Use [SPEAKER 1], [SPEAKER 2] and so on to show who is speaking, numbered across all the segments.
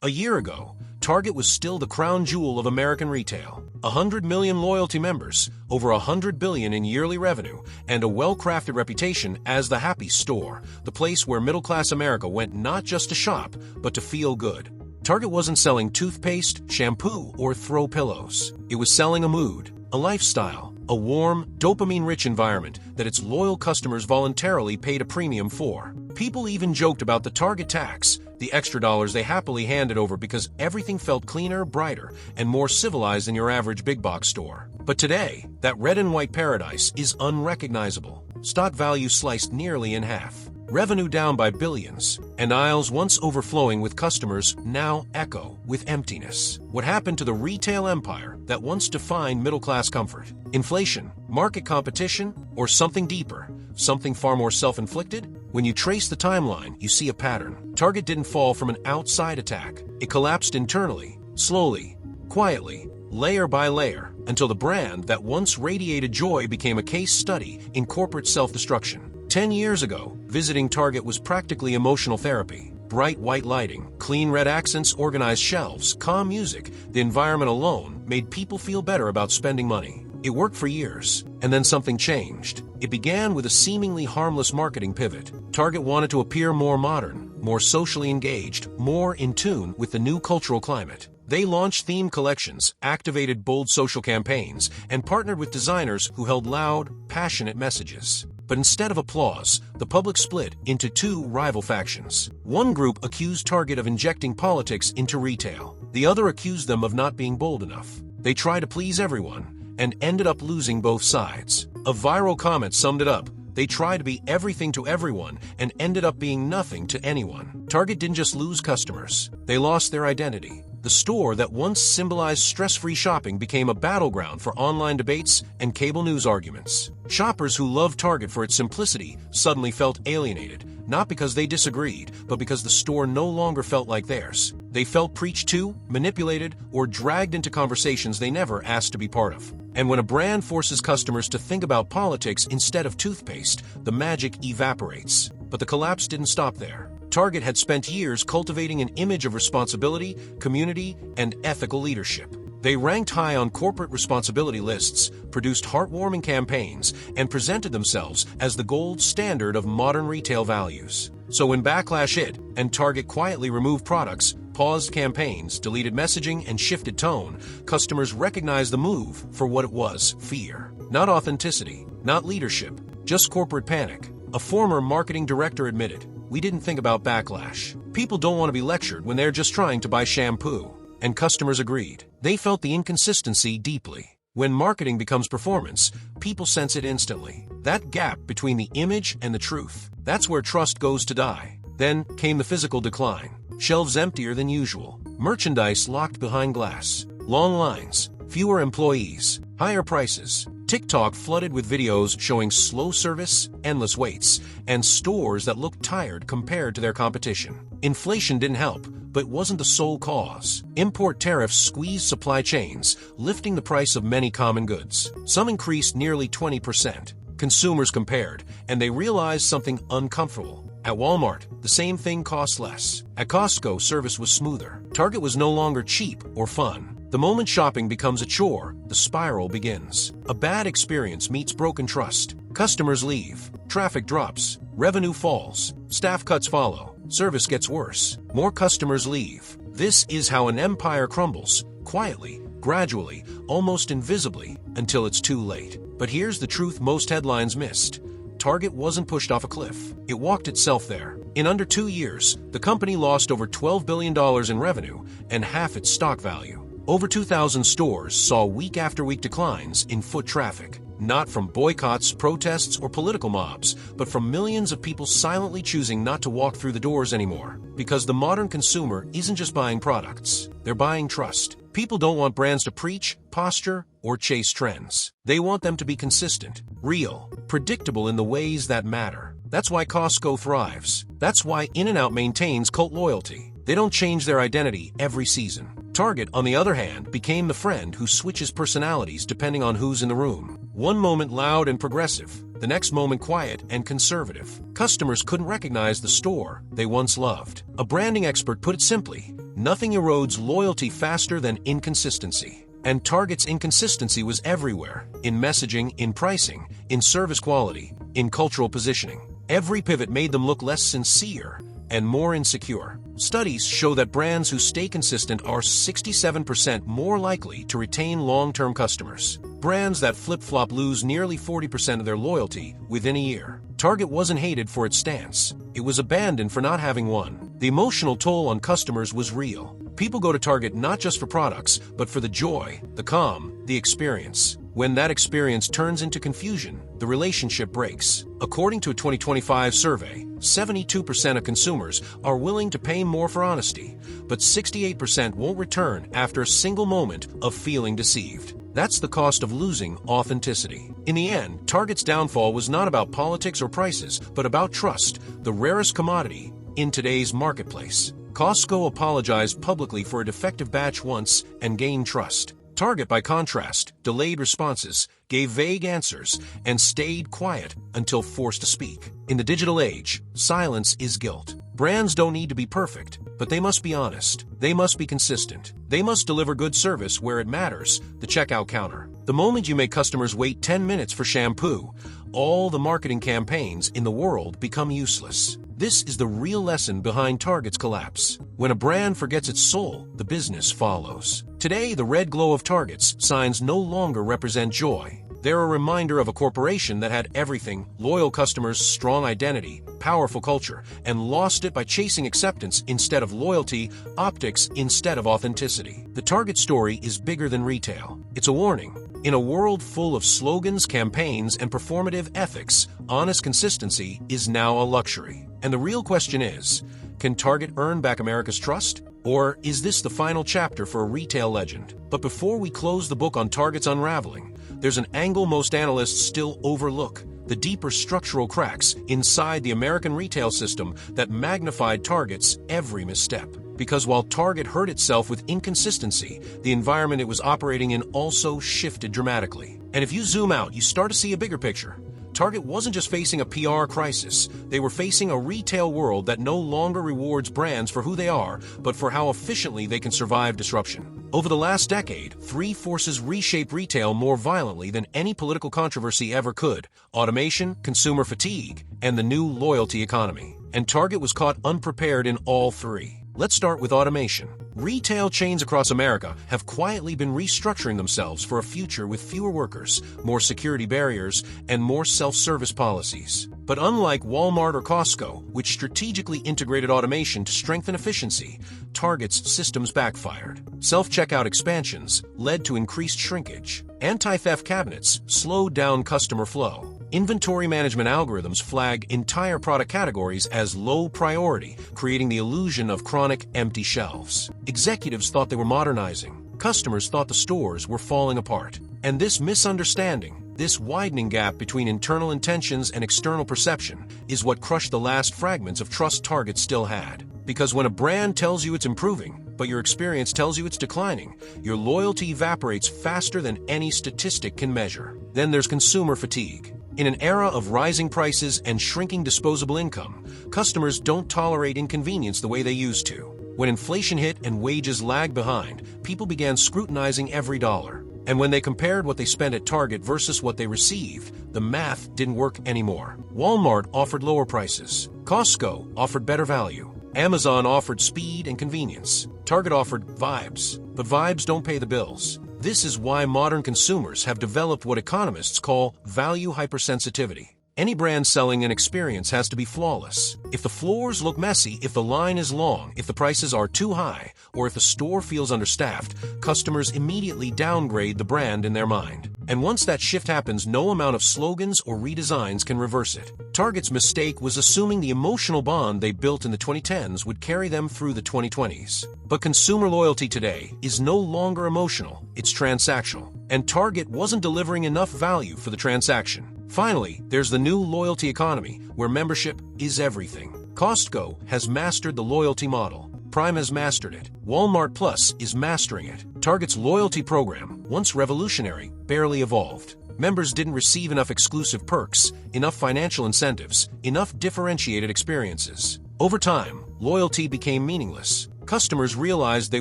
[SPEAKER 1] A year ago, Target was still the crown jewel of American retail. 100 million loyalty members, over 100 billion in yearly revenue, and a well-crafted reputation as the happiest store, the place where middle-class America went not just to shop, but to feel good. Target wasn't selling toothpaste, shampoo, or throw pillows. It was selling a mood, a lifestyle, a warm, dopamine-rich environment that its loyal customers voluntarily paid a premium for. People even joked about the Target tax, the extra dollars they happily handed over because everything felt cleaner, brighter, and more civilized than your average big box store. But today, that red and white paradise is unrecognizable. Stock value sliced nearly in half. Revenue down by billions, and aisles once overflowing with customers now echo with emptiness. What happened to the retail empire that once defined middle-class comfort? Inflation, market competition, or something deeper, something far more self-inflicted? When you trace the timeline, you see a pattern. Target didn't fall from an outside attack. It collapsed internally, slowly, quietly, layer by layer, until the brand that once radiated joy became a case study in corporate self-destruction. 10 years ago, visiting Target was practically emotional therapy. Bright white lighting, clean red accents, organized shelves, calm music, the environment alone made people feel better about spending money. It worked for years, and then something changed. It began with a seemingly harmless marketing pivot. Target wanted to appear more modern, more socially engaged, more in tune with the new cultural climate. They launched theme collections, activated bold social campaigns, and partnered with designers who held loud, passionate messages. But instead of applause, the public split into two rival factions. One group accused Target of injecting politics into retail. The other accused them of not being bold enough. They tried to please everyone, and ended up losing both sides. A viral comment summed it up. They tried to be everything to everyone and ended up being nothing to anyone. Target didn't just lose customers. They lost their identity. The store that once symbolized stress-free shopping became a battleground for online debates and cable news arguments. Shoppers who loved Target for its simplicity suddenly felt alienated, not because they disagreed, but because the store no longer felt like theirs. They felt preached to, manipulated, or dragged into conversations they never asked to be part of. And when a brand forces customers to think about politics instead of toothpaste, the magic evaporates. But the collapse didn't stop there. Target had spent years cultivating an image of responsibility, community, and ethical leadership. They ranked high on corporate responsibility lists, produced heartwarming campaigns, and presented themselves as the gold standard of modern retail values. So when backlash hit, and Target quietly removed products, paused campaigns, deleted messaging, and shifted tone, customers recognized the move for what it was: fear. Not authenticity, not leadership, just corporate panic. A former marketing director admitted, "We didn't think about backlash. People don't want to be lectured when they're just trying to buy shampoo." And customers agreed. They felt the inconsistency deeply. When marketing becomes performance, people sense it instantly. That gap between the image and the truth, that's where trust goes to die. Then came the physical decline. Shelves emptier than usual. Merchandise locked behind glass. Long lines. Fewer employees. Higher prices. TikTok flooded with videos showing slow service, endless waits, and stores that looked tired compared to their competition. Inflation didn't help, but it wasn't the sole cause. Import tariffs squeezed supply chains, lifting the price of many common goods. Some increased nearly 20%. Consumers compared, and they realized something uncomfortable. At Walmart, the same thing cost less. At Costco, service was smoother. Target was no longer cheap or fun. The moment shopping becomes a chore, the spiral begins. A bad experience meets broken trust. Customers leave. Traffic drops. Revenue falls. Staff cuts follow. Service gets worse. More customers leave. This is how an empire crumbles, quietly, gradually, almost invisibly, until it's too late. But here's the truth most headlines missed. Target wasn't pushed off a cliff. It walked itself there. In under 2 years, the company lost over $12 billion in revenue and half its stock value. Over 2,000 stores saw week after week declines in foot traffic, not from boycotts, protests, or political mobs, but from millions of people silently choosing not to walk through the doors anymore. Because the modern consumer isn't just buying products, they're buying trust. People don't want brands to preach, posture, or chase trends. They want them to be consistent, real, predictable in the ways that matter. That's why Costco thrives. That's why In-N-Out maintains cult loyalty. They don't change their identity every season. Target, on the other hand, became the friend who switches personalities depending on who's in the room. One moment loud and progressive, the next moment quiet and conservative. Customers couldn't recognize the store they once loved. A branding expert put it simply, nothing erodes loyalty faster than inconsistency. And Target's inconsistency was everywhere, in messaging, in pricing, in service quality, in cultural positioning. Every pivot made them look less sincere and more insecure. Studies show that brands who stay consistent are 67% more likely to retain long-term customers. Brands that flip-flop lose nearly 40% of their loyalty within a year. Target wasn't hated for its stance. It was abandoned for not having one. The emotional toll on customers was real. People go to Target not just for products, but for the joy, the calm, the experience. When that experience turns into confusion, the relationship breaks. According to a 2025 survey, 72% of consumers are willing to pay more for honesty, but 68% won't return after a single moment of feeling deceived. That's the cost of losing authenticity. In the end, Target's downfall was not about politics or prices, but about trust, the rarest commodity in today's marketplace. Costco apologized publicly for a defective batch once and gained trust. Target, by contrast, delayed responses, gave vague answers, and stayed quiet until forced to speak. In the digital age, silence is guilt. Brands don't need to be perfect, but they must be honest. They must be consistent. They must deliver good service where it matters, the checkout counter. The moment you make customers wait 10 minutes for shampoo, all the marketing campaigns in the world become useless. This is the real lesson behind Target's collapse. When a brand forgets its soul, the business follows. Today, the red glow of Target's signs no longer represent joy. They're a reminder of a corporation that had everything: loyal customers, strong identity, powerful culture, and lost it by chasing acceptance instead of loyalty, optics instead of authenticity. The Target story is bigger than retail. It's a warning. In a world full of slogans, campaigns, and performative ethics, honest consistency is now a luxury. And the real question is, can Target earn back America's trust? Or is this the final chapter for a retail legend? But before we close the book on Target's unraveling, there's an angle most analysts still overlook: the deeper structural cracks inside the American retail system that magnified Target's every misstep. Because while Target hurt itself with inconsistency, the environment it was operating in also shifted dramatically. And if you zoom out, you start to see a bigger picture. Target wasn't just facing a PR crisis. They were facing a retail world that no longer rewards brands for who they are, but for how efficiently they can survive disruption. Over the last decade, three forces reshaped retail more violently than any political controversy ever could: automation, consumer fatigue, and the new loyalty economy. And Target was caught unprepared in all three. Let's start with automation. Retail chains across America have quietly been restructuring themselves for a future with fewer workers, more security barriers, and more self-service policies. But unlike Walmart or Costco, which strategically integrated automation to strengthen efficiency, Target's systems backfired. Self-checkout expansions led to increased shrinkage. Anti-theft cabinets slowed down customer flow. Inventory management algorithms flag entire product categories as low priority, creating the illusion of chronic empty shelves. Executives thought they were modernizing. Customers thought the stores were falling apart. And this misunderstanding, this widening gap between internal intentions and external perception, is what crushed the last fragments of trust Target still had. Because when a brand tells you it's improving, but your experience tells you it's declining, your loyalty evaporates faster than any statistic can measure. Then there's consumer fatigue. In an era of rising prices and shrinking disposable income, customers don't tolerate inconvenience the way they used to. When inflation hit and wages lagged behind, people began scrutinizing every dollar. And when they compared what they spent at Target versus what they received, the math didn't work anymore. Walmart offered lower prices. Costco offered better value. Amazon offered speed and convenience. Target offered vibes, but vibes don't pay the bills. This is why modern consumers have developed what economists call value hypersensitivity. Any brand selling an experience has to be flawless. If the floors look messy, if the line is long, if the prices are too high, or if the store feels understaffed, customers immediately downgrade the brand in their mind. And once that shift happens, no amount of slogans or redesigns can reverse it. Target's mistake was assuming the emotional bond they built in the 2010s would carry them through the 2020s. But consumer loyalty today is no longer emotional, it's transactional. And Target wasn't delivering enough value for the transaction. Finally, there's the new loyalty economy, where membership is everything. Costco has mastered the loyalty model. Prime has mastered it. Walmart Plus is mastering it. Target's loyalty program, once revolutionary, barely evolved. Members didn't receive enough exclusive perks, enough financial incentives, enough differentiated experiences. Over time, loyalty became meaningless. Customers realized they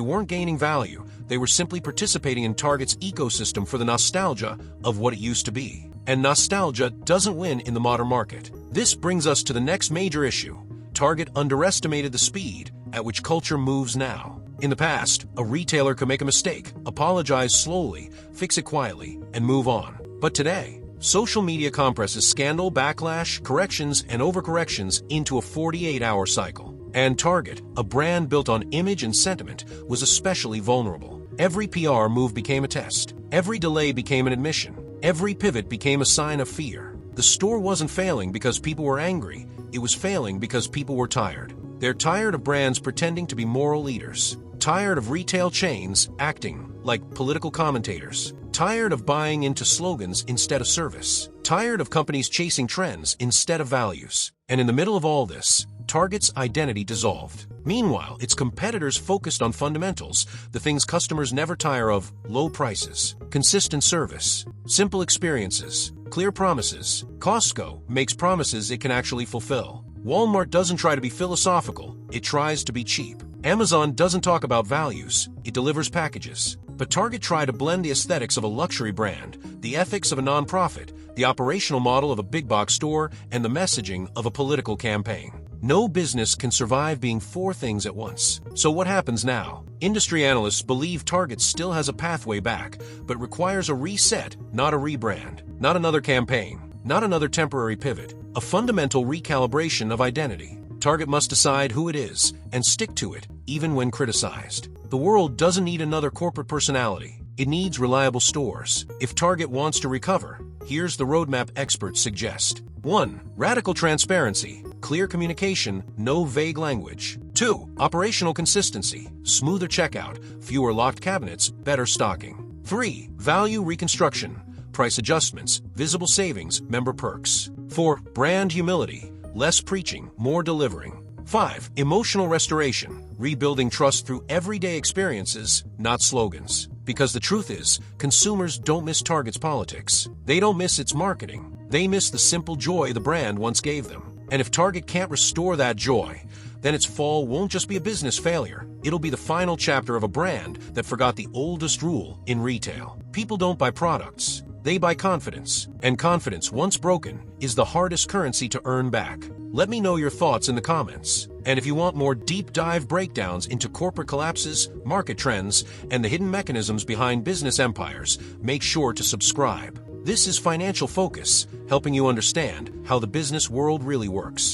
[SPEAKER 1] weren't gaining value, they were simply participating in Target's ecosystem for the nostalgia of what it used to be. And nostalgia doesn't win in the modern market. This brings us to the next major issue. Target underestimated the speed at which culture moves now. In the past, a retailer could make a mistake, apologize slowly, fix it quietly, and move on. But today, social media compresses scandal, backlash, corrections, and overcorrections into a 48-hour cycle. And Target, a brand built on image and sentiment, was especially vulnerable. Every PR move became a test. Every delay became an admission. Every pivot became a sign of fear. The store wasn't failing because people were angry. It was failing because people were tired. They're tired of brands pretending to be moral leaders. Tired of retail chains acting like political commentators. Tired of buying into slogans instead of service. Tired of companies chasing trends instead of values. And in the middle of all this, Target's identity dissolved. Meanwhile, its competitors focused on fundamentals, the things customers never tire of: low prices, consistent service, simple experiences, clear promises. Costco makes promises it can actually fulfill. Walmart doesn't try to be philosophical, it tries to be cheap. Amazon doesn't talk about values, it delivers packages. But Target tried to blend the aesthetics of a luxury brand, the ethics of a nonprofit, the operational model of a big box store, and the messaging of a political campaign. No business can survive being four things at once. So what happens now? Industry analysts believe Target still has a pathway back, but requires a reset, not a rebrand, not another campaign, not another temporary pivot, a fundamental recalibration of identity. Target must decide who it is and stick to it, even when criticized. The world doesn't need another corporate personality. It needs reliable stores. If Target wants to recover, here's the roadmap experts suggest. 1. Radical transparency. Clear communication, no vague language. 2. Operational consistency. Smoother checkout, fewer locked cabinets, better stocking. 3. Value reconstruction. Price adjustments, visible savings, member perks. 4. Brand humility. Less preaching, more delivering. 5. Emotional restoration. Rebuilding trust through everyday experiences, not slogans. Because the truth is, consumers don't miss Target's politics. They don't miss its marketing. They miss the simple joy the brand once gave them. And if Target can't restore that joy, then its fall won't just be a business failure. It'll be the final chapter of a brand that forgot the oldest rule in retail. People don't buy products. They buy confidence. And confidence, once broken, is the hardest currency to earn back. Let me know your thoughts in the comments. And if you want more deep dive breakdowns into corporate collapses, market trends, and the hidden mechanisms behind business empires, make sure to subscribe. This is Financial Focus, helping you understand how the business world really works.